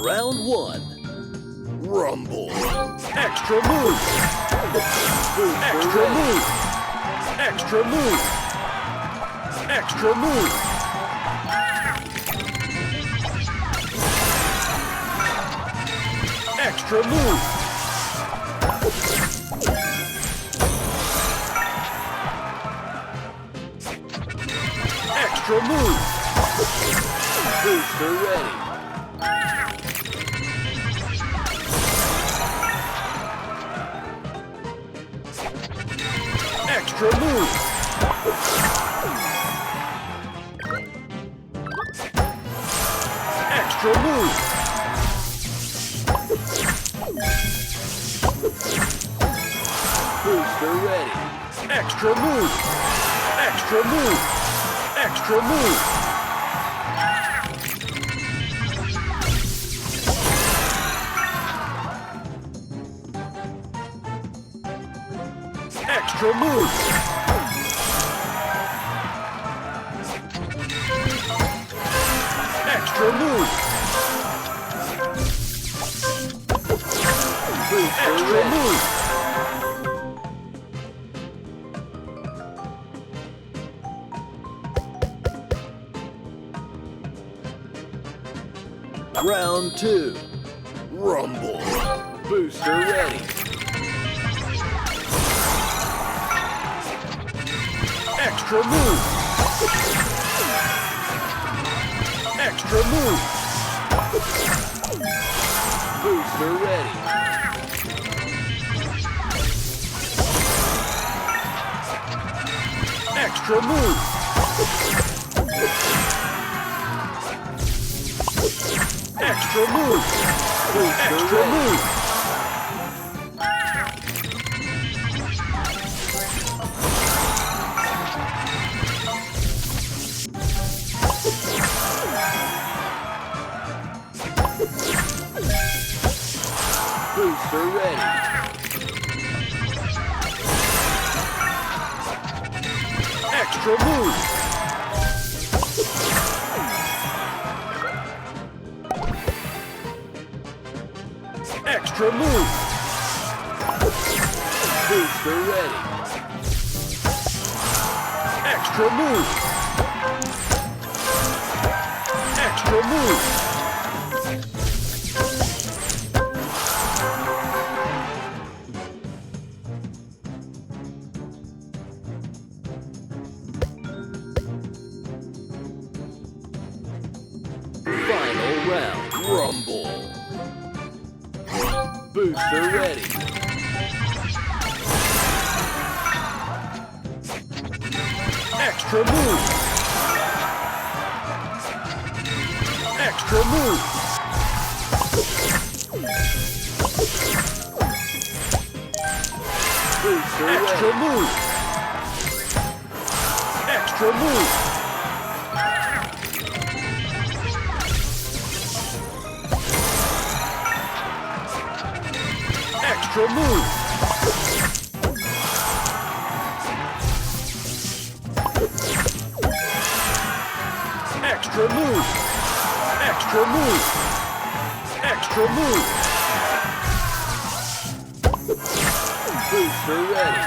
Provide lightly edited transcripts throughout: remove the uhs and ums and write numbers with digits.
Round one. Rumble. Extra move. Extra move. Extra move. Extra move. Extra move. Extra move. Booster ready. Extra move. Extra move. Booster ready. Extra move. Extra move. Extra move. Extra move. Extra move. Extra move. Round two. Rumble. Booster ready. Extra move. Extra move. Booster ready. Extra move. Extra move. Extra move. Booster ready. Extra move. Extra move. Booster ready. Extra move. Extra move. Final round. Rumble. Booster ready. Extra move. Extra move. Booster extra ready. Move. Extra move. Extra move. Extra move. Extra move. Extra move. Booster ready.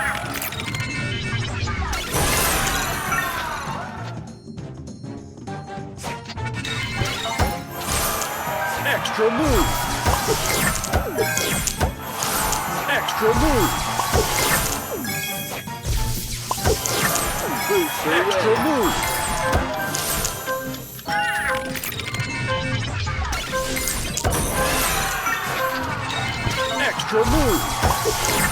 Extra move. Extra move. Booster extra ready. Move. Extra move.